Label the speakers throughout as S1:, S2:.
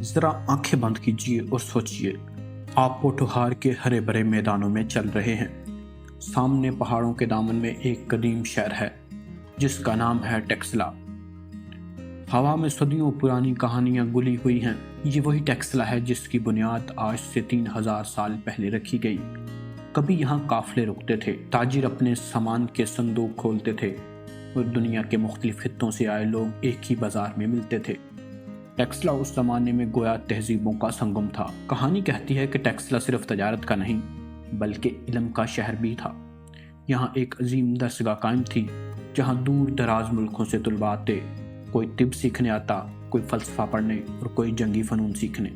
S1: ذرا آنکھیں بند کیجیے اور سوچئے، آپ پوٹھوہار کے ہرے بھرے میدانوں میں چل رہے ہیں۔ سامنے پہاڑوں کے دامن میں ایک قدیم شہر ہے جس کا نام ہے ٹیکسلا۔ ہوا میں صدیوں پرانی کہانیاں گلی ہوئی ہیں۔ یہ وہی ٹیکسلا ہے جس کی بنیاد آج سے 3000 سال پہلے رکھی گئی۔ کبھی یہاں قافلے رکتے تھے، تاجر اپنے سامان کے صندوق کھولتے تھے اور دنیا کے مختلف خطوں سے آئے لوگ ایک ہی بازار میں ملتے تھے۔ ٹیکسلا اس زمانے میں گویا تہذیبوں کا سنگم تھا۔ کہانی کہتی ہے کہ ٹیکسلا صرف تجارت کا نہیں بلکہ علم کا شہر بھی تھا۔ یہاں ایک عظیم درسگاہ قائم تھی جہاں دور دراز ملکوں سے طلباء آتے، کوئی طب سیکھنے آتا، کوئی فلسفہ پڑھنے اور کوئی جنگی فنون سیکھنے۔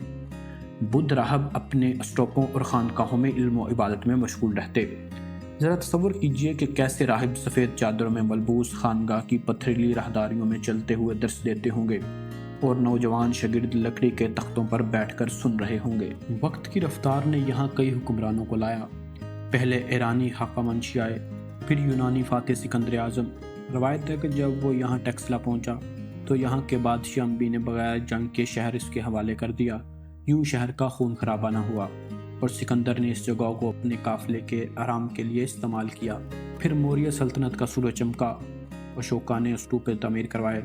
S1: بدھ راہب اپنے اسٹوپوں اور خانقاہوں میں علم و عبادت میں مشغول رہتے۔ ذرا تصور کیجئے کہ کیسے راہب سفید چادروں میں ملبوس خانقاہ کی پتھریلی راہداریوں میں چلتے ہوئے درس دیتے ہوں گے اور نوجوان شاگرد لکڑی کے تختوں پر بیٹھ کر سن رہے ہوں گے۔ وقت کی رفتار نے یہاں کئی حکمرانوں کو لایا۔ پہلے ایرانی ہخامنشی آئے، پھر یونانی فاتح سکندر اعظم۔ روایت ہے کہ جب وہ یہاں ٹیکسلا پہنچا تو یہاں کے بادشاہ امبی نے بغیر جنگ کے شہر اس کے حوالے کر دیا۔ یوں شہر کا خون خرابہ نہ ہوا اور سکندر نے اس جگہ کو اپنے قافلے کے آرام کے لیے استعمال کیا۔ پھر موریہ سلطنت کا سورج چمکا، اشوکا نے اسطوپے تعمیر کروائے،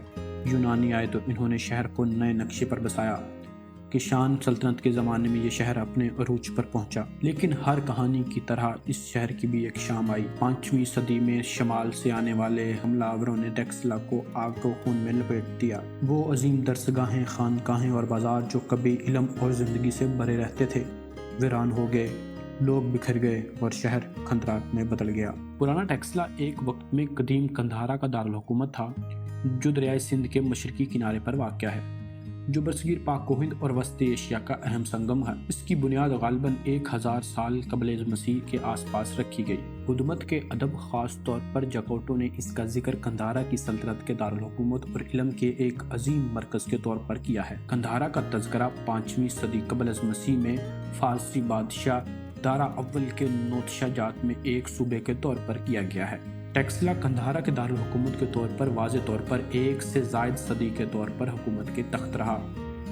S1: یونانی آئے تو انہوں نے شہر کو نئے نقشے پر بسایا۔ کشان سلطنت کے زمانے میں یہ شہر اپنے عروج پر پہنچا۔ لیکن ہر کہانی کی طرح اس شہر کی بھی ایک شام آئی۔ 5ویں صدی میں شمال سے آنے والے حملہ آوروں نے ٹیکسلا کو آگ و خون میں لپیٹ دیا۔ وہ عظیم درسگاہیں، خانقاہیں اور بازار جو کبھی علم اور زندگی سے بھرے رہتے تھے ویران ہو گئے، لوگ بکھر گئے اور شہر کھندرات میں بدل گیا۔ پرانا ٹیکسلا ایک وقت میں قدیم قندھارا کا دارالحکومت تھا جو دریائے سندھ کے مشرقی کنارے پر واقع ہے، جو برصغیر پاک و ہند اور وسطی ایشیا کا اہم سنگم ہے۔ اس کی بنیاد غالباً 1000 سال قبل مسیح کے آس پاس رکھی گئی۔ بدھ کے ادب، خاص طور پر جاکوٹو نے اس کا ذکر قندھارا کی سلطنت کے دارالحکومت اور علم کے ایک عظیم مرکز کے طور پر کیا ہے۔ قندھارا کا تذکرہ 5ویں صدی قبل مسیح میں فارسی بادشاہ دارا اول کے نوتشہ جات میں ایک صوبے کے طور پر کیا گیا ہے۔ ٹیکسلا قندھارا کے دارالحکومت کے طور پر واضح طور پر 1 سے زائد صدی کے طور پر حکومت کے تخت رہا۔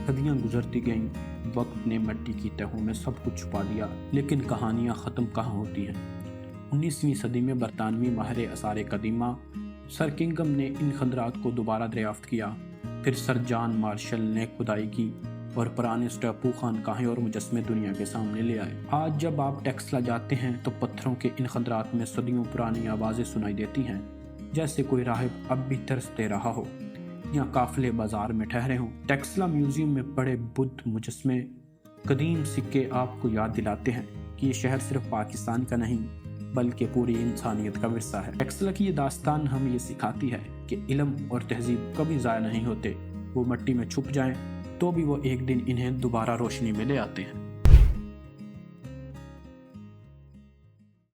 S1: صدیاں گزرتی گئیں، وقت نے مٹی کی تہوں میں سب کچھ چھپا دیا، لیکن کہانیاں ختم کہاں ہوتی ہیں۔ 19ویں صدی میں برطانوی ماہر آثار قدیمہ سر کنگھم نے ان خندرات کو دوبارہ دریافت کیا۔ پھر سر جان مارشل نے کھدائی کی اور پرانے اسٹاپو، خانقاہیں اور مجسمے دنیا کے سامنے لے آئے۔ آج جب آپ ٹیکسلا جاتے ہیں تو پتھروں کے ان خندرات میں صدیوں پرانی آوازیں سنائی دیتی ہیں، جیسے کوئی راہب اب بھی درس دے رہا ہو یا قافلے بازار میں ٹھہرے ہوں۔ ٹیکسلا میوزیم میں پڑے بدھ مجسمے، قدیم سکے آپ کو یاد دلاتے ہیں کہ یہ شہر صرف پاکستان کا نہیں بلکہ پوری انسانیت کا ورثہ ہے۔ ٹیکسلا کی یہ داستان ہمیں یہ سکھاتی ہے کہ علم اور تہذیب کبھی ضائع نہیں ہوتے۔ وہ مٹی میں چھپ جائیں تو بھی وہ ایک دن انہیں دوبارہ روشنی میں لے آتے ہیں۔